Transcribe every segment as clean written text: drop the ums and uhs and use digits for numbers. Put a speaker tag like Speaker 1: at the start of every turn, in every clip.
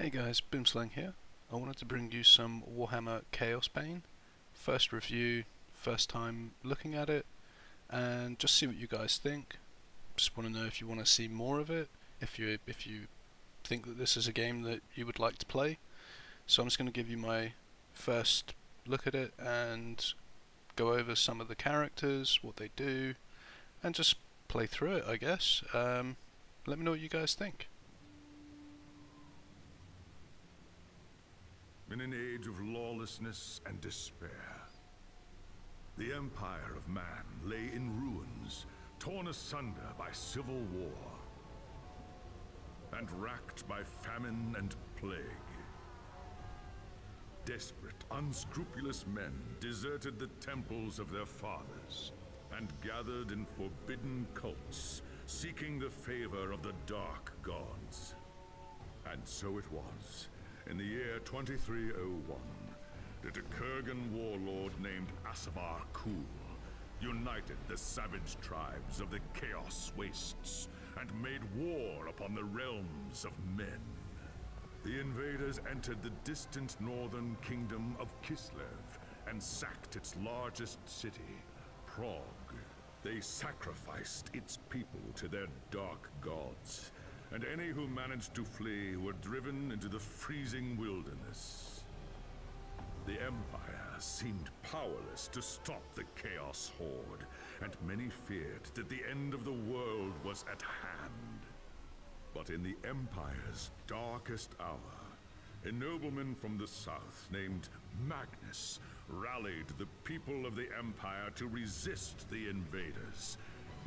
Speaker 1: Hey guys, Boomslang here. I wanted to bring you some Warhammer ChaosBane. First review, first time looking at it, and just see what you guys think. Just want to know if you want to see more of it, if you think that this is a game that you would like to play. So I'm just going to give you my first look at it and go over some of the characters, what they do, and just play through it, I guess. Let me know what you guys think.
Speaker 2: In an age of lawlessness and despair, the empire of man lay in ruins, torn asunder by civil war, and racked by famine and plague. Desperate, unscrupulous men deserted the temples of their fathers and gathered in forbidden cults, seeking the favor of the dark gods. And so it was. In the year 2301, that a Kurgan warlord named Asavar Kul united the savage tribes of the Chaos Wastes and made war upon the realms of men. The invaders entered the distant northern kingdom of Kislev and sacked its largest city, Prague. They sacrificed its people to their dark gods, and any who managed to flee were driven into the freezing wilderness. The Empire seemed powerless to stop the Chaos Horde, and many feared that the end of the world was at hand. But in the Empire's darkest hour, a nobleman from the south named Magnus rallied the people of the Empire to resist the invaders,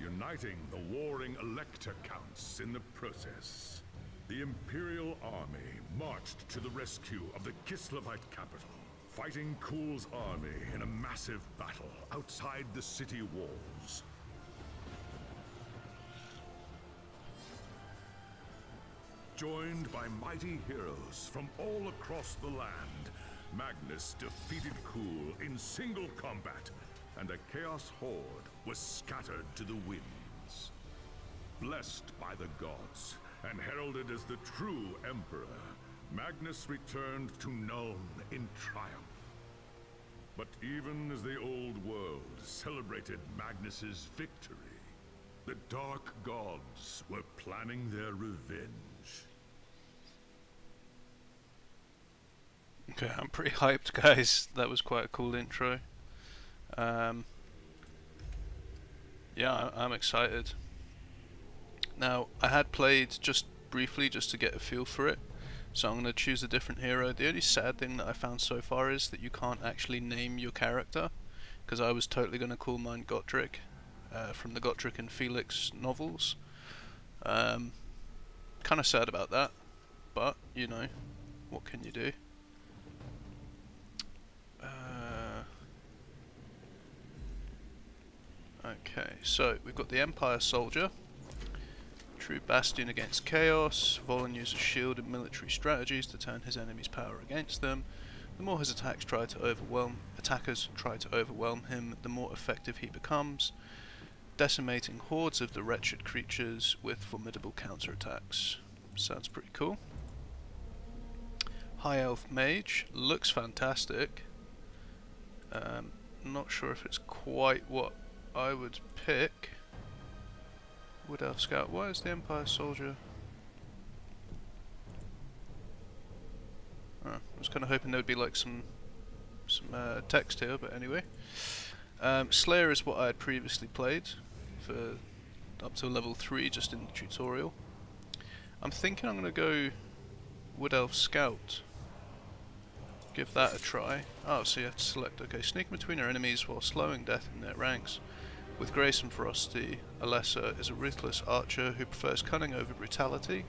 Speaker 2: uniting the warring Elector Counts in the process. The Imperial Army marched to the rescue of the Kislevite capital, fighting Kul's army in a massive battle outside the city walls. Joined by mighty heroes from all across the land, Magnus defeated Kul in single combat, and a Chaos Horde was scattered to the winds. Blessed by the gods and heralded as the true Emperor, Magnus returned to Nuln in triumph. But even as the old world celebrated Magnus's victory, the Dark Gods were planning their revenge.
Speaker 1: Okay, I'm pretty hyped, guys. That was quite a cool intro. Yeah, I'm excited. Now, I had played just briefly just to get a feel for it, so I'm going to choose a different hero. The only sad thing that I found so far is that you can't actually name your character, because I was totally going to call mine Gottrick, from the Gottrick and Felix novels. Kind of sad about that, but, you know, what can you do? Okay, so we've got the Empire Soldier, true bastion against chaos. Volan uses shield and military strategies to turn his enemy's power against them. The more his attackers try to overwhelm him, the more effective he becomes, decimating hordes of the wretched creatures with formidable counterattacks. Sounds pretty cool. High Elf Mage looks fantastic. Not sure if it's quite what I would pick. Wood Elf Scout. Why is the Empire Soldier? I was kind of hoping there would be like some text here, but anyway. Slayer is what I had previously played for up to level 3, just in the tutorial. I'm thinking I'm going to go Wood Elf Scout. Give that a try. Oh, so you have to select. Okay, sneak between your enemies while slowing death in their ranks. With grace and ferocity, Alesh is a ruthless archer who prefers cunning over brutality.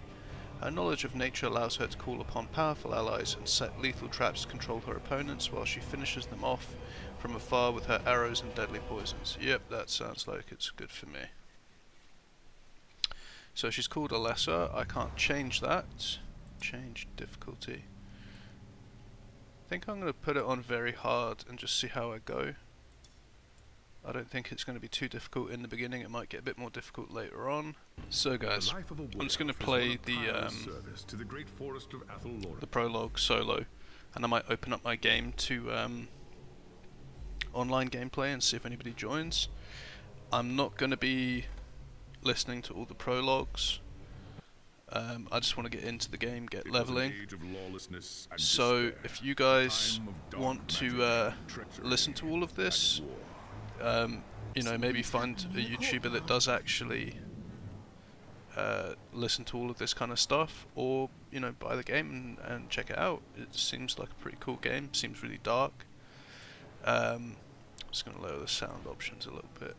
Speaker 1: Her knowledge of nature allows her to call upon powerful allies and set lethal traps to control her opponents while she finishes them off from afar with her arrows and deadly poisons. Yep, that sounds like it's good for me. So she's called Alesh. I can't change that. Change difficulty. I think I'm going to put it on very hard and just see how I go. I don't think it's going to be too difficult in the beginning. It might get a bit more difficult later on. So guys, I'm just going to play the prologue solo, and I might open up my game to online gameplay and see if anybody joins. I'm not going to be listening to all the prologues. I just want to get into the game, get leveling. So if you guys want to listen to all of this, you know, maybe find a YouTuber that does actually listen to all of this kind of stuff, or you know, buy the game and check it out. It seems like a pretty cool game. Seems really dark. I'm just going to lower the sound options a little bit.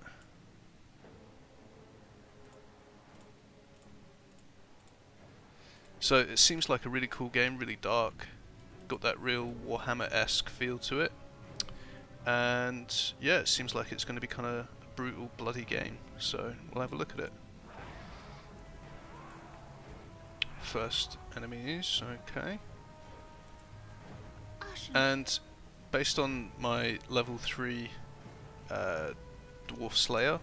Speaker 1: So it seems like a really cool game, really dark, got that real Warhammer-esque feel to it, and yeah, it seems like it's going to be kind of a brutal, bloody game, so we'll have a look at it. First enemies, okay, and based on my level 3 Dwarf Slayer,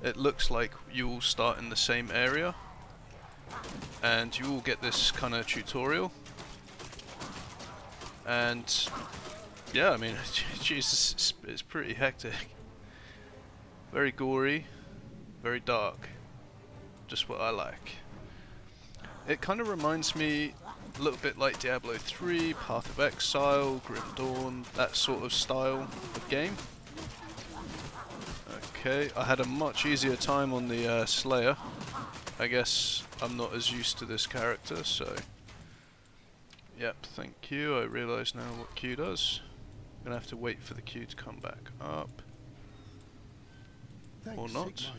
Speaker 1: it looks like you all start in the same area, and you all get this kind of tutorial, and yeah, I mean, Jesus, it's pretty hectic, very gory, very dark, just what I like. It kind of reminds me a little bit like Diablo 3, Path of Exile, Grim Dawn, that sort of style of game. Okay, I had a much easier time on the Slayer. I guess I'm not as used to this character, so yep, thank you. I realise now what Q does. I'm gonna have to wait for the Q to come back up. Or not.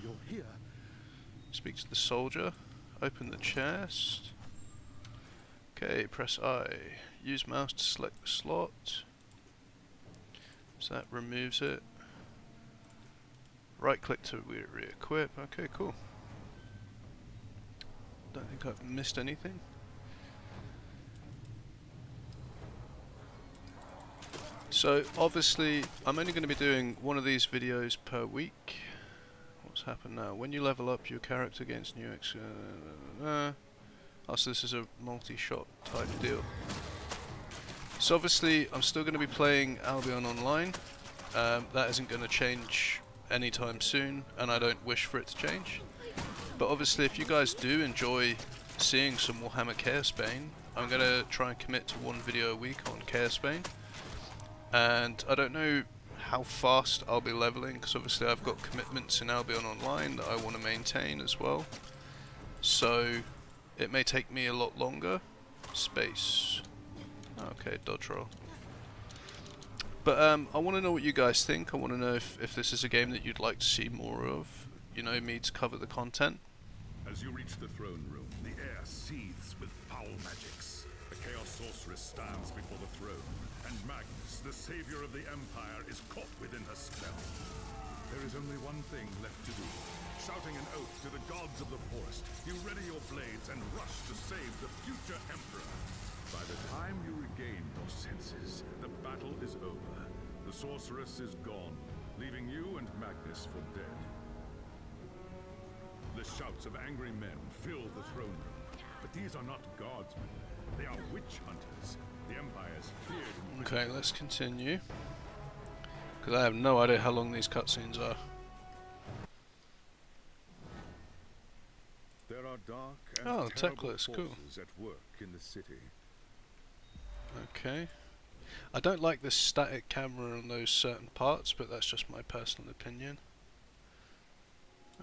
Speaker 1: Speak to the soldier. Open the chest. Okay, press I. Use mouse to select the slot. So that removes it. Right click to re-equip. Okay, cool. Don't think I've missed anything. So obviously I'm only going to be doing one of these videos per week. What's happened now? When you level up your character against new oh, so this is a multi-shot type deal. So obviously I'm still going to be playing Albion Online. That isn't going to change anytime soon, and I don't wish for it to change. But obviously if you guys do enjoy seeing some Warhammer ChaosBane, I'm going to try and commit to one video a week on ChaosBane. And I don't know how fast I'll be leveling, because obviously I've got commitments in Albion Online that I want to maintain as well. So it may take me a lot longer. Space. Okay, dodge roll. But I want to know what you guys think. I want to know if this is a game that you'd like to see more of. You know, me to cover the content.
Speaker 2: As you reach the throne room, the air seethes with foul magics. The Chaos Sorceress stands before the throne, and Magnus, the savior of the Empire, is caught within her spell. There is only one thing left to do. Shouting an oath to the gods of the forest, you ready your blades and rush to save the future Emperor. By the time you regain your senses, the battle is over. The Sorceress is gone, leaving you and Magnus for dead. The shouts of angry men fill the throne room, but these are not guardsmen. They are witch hunters. The Empire's feared.
Speaker 1: Okay, let's continue. Because I have no idea how long these cutscenes are.
Speaker 2: There are dark and terrible forces at work in the city.
Speaker 1: Okay. I don't like this static camera on those certain parts, but that's just my personal opinion.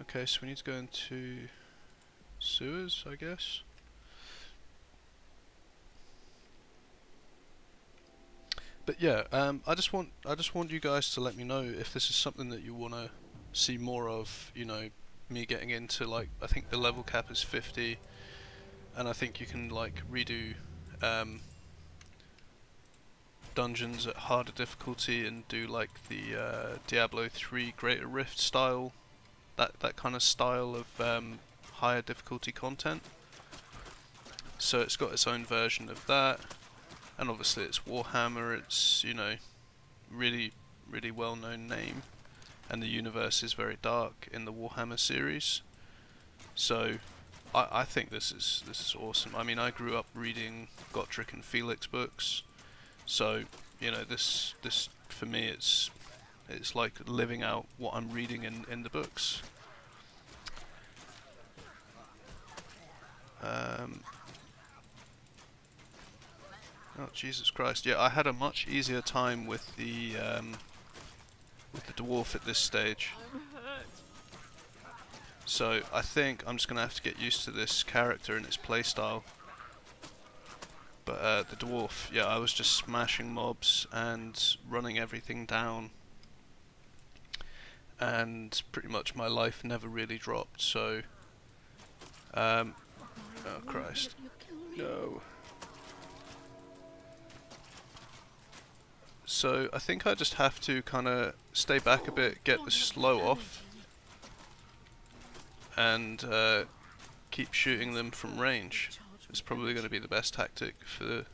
Speaker 1: Okay, so we need to go into sewers, I guess. But yeah, I just want you guys to let me know if this is something that you want to see more of. You know, me getting into, like, I think the level cap is 50, and I think you can like redo dungeons at harder difficulty and do like the Diablo 3 Greater Rift style, that kind of style of higher difficulty content. So it's got its own version of that, and obviously it's Warhammer. It's, you know, really well known name. and the universe is very dark in the Warhammer series. So I think this is awesome. I mean, I grew up reading Gotrek and Felix books, so you know, this for me it's like living out what I'm reading in the books. Oh Jesus Christ! Yeah, I had a much easier time with the dwarf at this stage. So I think I'm just gonna have to get used to this character and its playstyle. But the dwarf, yeah, I was just smashing mobs and running everything down, and pretty much my life never really dropped. So, oh Christ, no. So I think I just have to kind of stay back a bit, get the slow off, and keep shooting them from range. It's probably going to be the best tactic for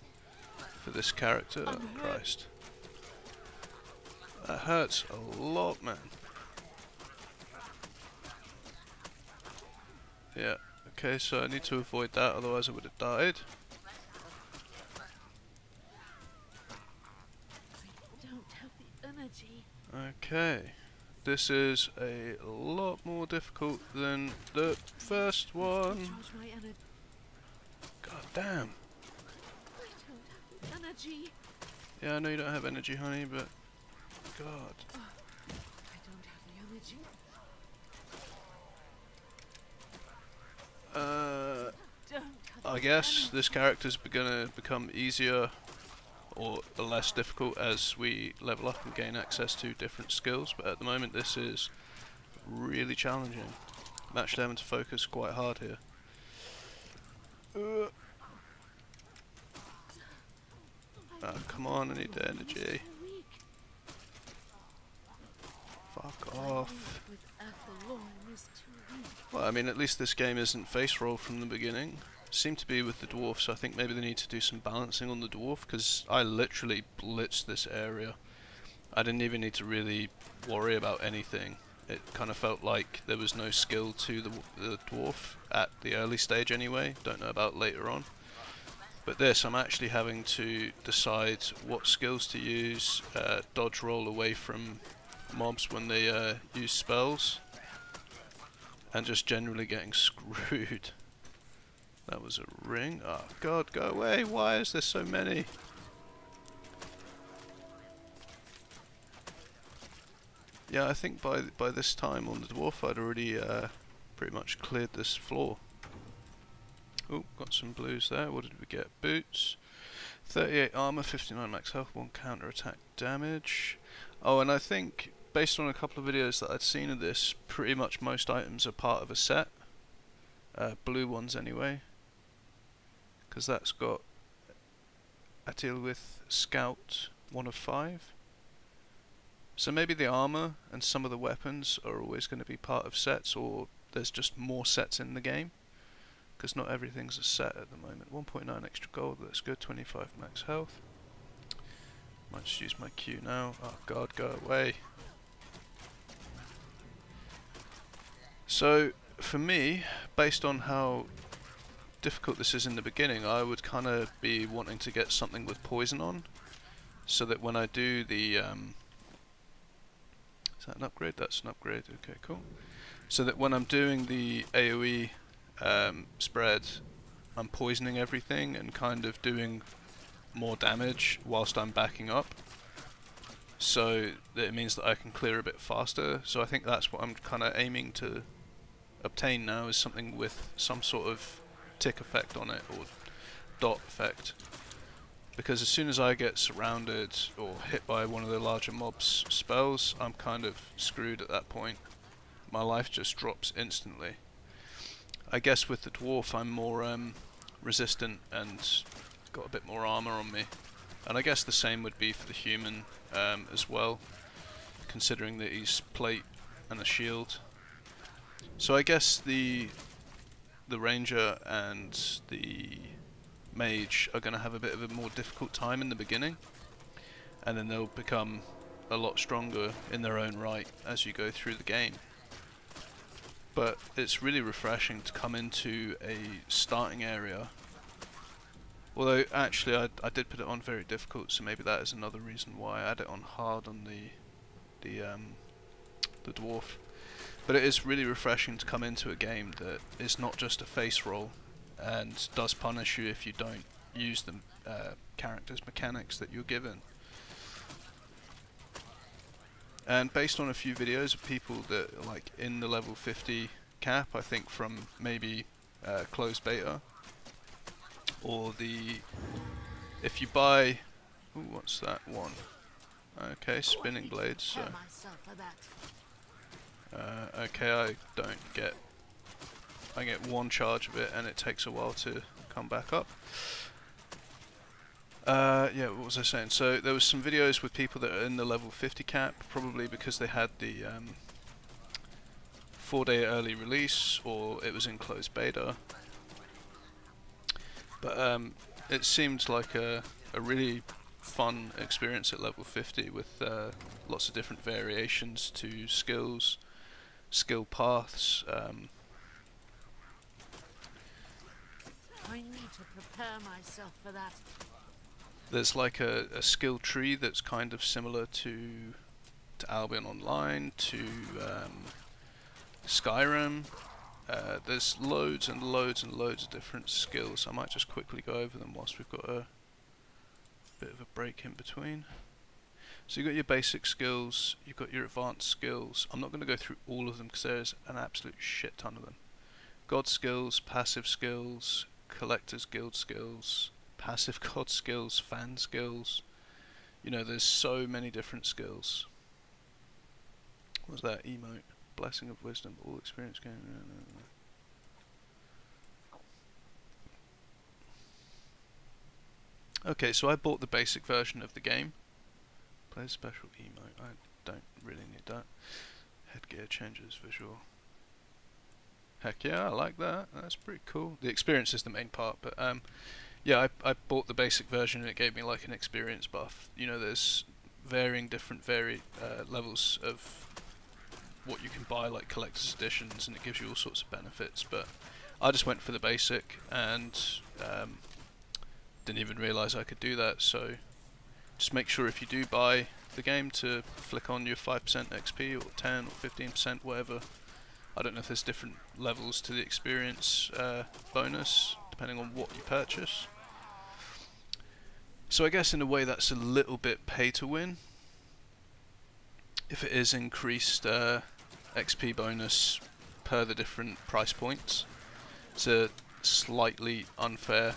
Speaker 1: this character. Oh Christ, that hurts a lot, man. Yeah. Okay, so I need to avoid that, otherwise I would have died. Okay, this is a lot more difficult than the first one. God damn. Yeah, I know you don't have energy, honey, but God. I guess this character's gonna become easier or less difficult as we level up and gain access to different skills, but at the moment this is really challenging. I'm actually having to focus quite hard here. Oh, come on, I need the energy. Fuck off. Well, I mean, at least this game isn't face roll from the beginning. Seem to be with the dwarf, so I think maybe they need to do some balancing on the dwarf, because I literally blitzed this area. I didn't even need to really worry about anything. It kind of felt like there was no skill to the dwarf at the early stage anyway. Don't know about later on. But this, I'm actually having to decide what skills to use, dodge roll away from mobs when they use spells, and just generally getting screwed. That was a ring. Oh God, go away! Why is there so many? Yeah, I think by this time on the dwarf, I'd already pretty much cleared this floor. Oh, got some blues there. What did we get? Boots, 38 armor, 59 max health, 1 counter attack damage. Oh, and I think based on a couple of videos that I'd seen of this, pretty much most items are part of a set. Blue ones anyway. Because that's got a deal with Scout 1 of 5. So maybe the armor and some of the weapons are always going to be part of sets, or there's just more sets in the game. Because not everything's a set at the moment. 1.9 extra gold, that's good. 25 max health. Might just use my Q now. Oh God, go away. So for me, based on how difficult this is in the beginning, I would kind of be wanting to get something with poison on, so that when I do the is that an upgrade? That's an upgrade. Okay, cool. So that when I'm doing the AoE spread, I'm poisoning everything and kind of doing more damage whilst I'm backing up, so that it means that I can clear a bit faster. So I think that's what I'm kind of aiming to obtain now, is something with some sort of tick effect on it, or dot effect, because as soon as I get surrounded or hit by one of the larger mobs' spells, I'm kind of screwed at that point. My life just drops instantly. I guess with the dwarf I'm more resistant and got a bit more armor on me, and I guess the same would be for the human as well, considering that he's plate and a shield. So I guess the ranger and the mage are going to have a bit of a more difficult time in the beginning, and then they'll become a lot stronger in their own right as you go through the game. But it's really refreshing to come into a starting area. Although actually I did put it on very difficult, so maybe that is another reason why I had it on hard on the dwarf. But it is really refreshing to come into a game that is not just a face roll and does punish you if you don't use the character's mechanics that you're given. And based on a few videos of people that are like in the level 50 cap, I think from maybe closed beta, or if you buy, ooh, what's that one? Okay, spinning blades. So okay, I get one charge of it, and it takes a while to come back up. Yeah, what was I saying? So there was some videos with people that are in the level 50 cap, probably because they had the 4-day early release, or it was in closed beta. But it seemed like a really fun experience at level 50 with lots of different variations to skills, skill paths.
Speaker 3: I need to prepare myself for that.
Speaker 1: There's like a skill tree that's kind of similar to Albion Online, to Skyrim. There's loads and loads and loads of different skills. I might just quickly go over them whilst we've got a bit of a break in between. So you've got your basic skills, you've got your advanced skills. I'm not going to go through all of them because there's an absolute shit ton of them. God skills, passive skills, collector's guild skills, passive god skills, fan skills. You know, there's so many different skills. What was that emote? Blessing of wisdom, all experience game. Okay, so I bought the basic version of the game. Play a special emote. I don't really need that. Headgear changes visual. Heck yeah, I like that. That's pretty cool. The experience is the main part, but yeah, I bought the basic version and it gave me like an experience buff. You know, there's varying different levels of what you can buy, like collector's editions, and it gives you all sorts of benefits. But I just went for the basic and didn't even realise I could do that. So just make sure if you do buy the game to flick on your 5% XP or 10 or 15%, whatever. I don't know if there's different levels to the experience bonus depending on what you purchase. So I guess in a way that's a little bit pay to win. If it is increased XP bonus per the different price points, it's a slightly unfair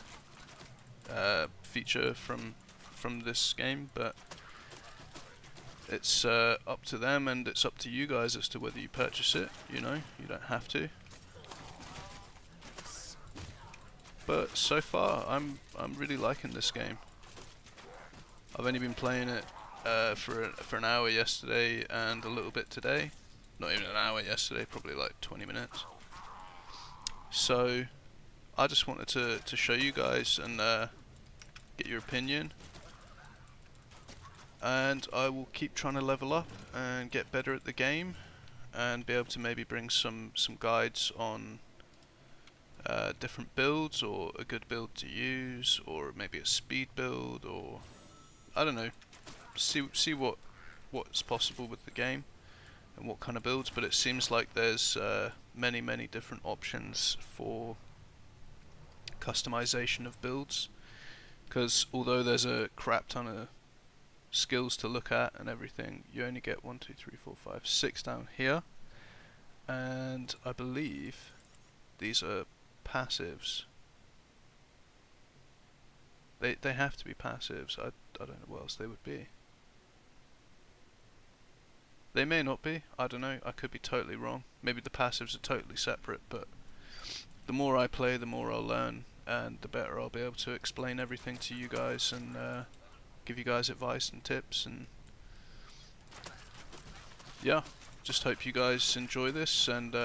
Speaker 1: feature from this game, but it's up to them, and it's up to you guys as to whether you purchase it. You know, you don't have to. But so far, I'm really liking this game. I've only been playing it for an hour yesterday and a little bit today. Not even an hour yesterday, probably like 20 minutes. So I just wanted to show you guys and get your opinion. And I will keep trying to level up and get better at the game, and be able to maybe bring some guides on different builds, or a good build to use, or maybe a speed build, or I don't know. See what's possible with the game and what kind of builds. But it seems like there's many different options for customization of builds, because although there's a crap ton of skills to look at and everything, you only get 1, 2, 3, 4, 5, 6 down here, and I believe these are passives. They have to be passives. I don't know what else they would be. They may not be, I don't know, I could be totally wrong. Maybe the passives are totally separate, but the more I play, the more I'll learn, and the better I'll be able to explain everything to you guys, and give you guys advice and tips. And yeah, just hope you guys enjoy this, and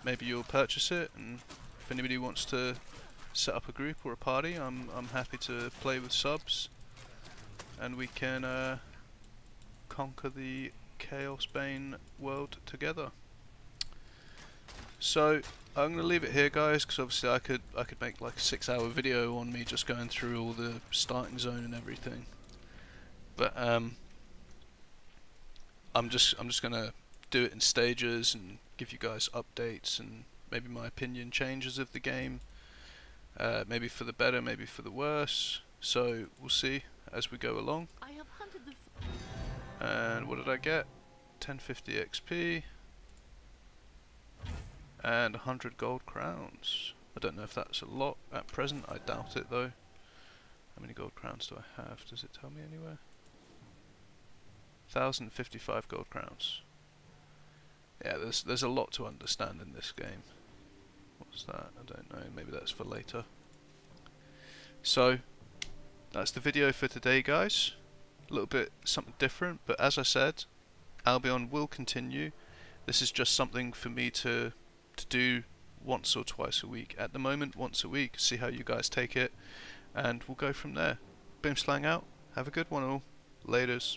Speaker 1: maybe you'll purchase it. And if anybody wants to set up a group or a party, I'm happy to play with subs, and we can conquer the ChaosBane world together. So I'm gonna leave it here, guys, because obviously I could make like a 6-hour video on me just going through all the starting zone and everything. But I'm just gonna do it in stages and give you guys updates and maybe my opinion changes of the game. Maybe for the better, maybe for the worse. So we'll see as we go along.
Speaker 3: I have hunted the
Speaker 1: And what did I get? 1050 XP and 100 gold crowns. I don't know if that's a lot at present. I doubt it though. How many gold crowns do I have? Does it tell me anywhere? 1055 gold crowns. Yeah, there's a lot to understand in this game. What's that? I don't know. Maybe that's for later. So that's the video for today, guys. A little bit something different, but as I said, Albion will continue. This is just something for me to do once or twice a week. At the moment, once a week. See how you guys take it, and we'll go from there. Boomslang out. Have a good one all. Laters.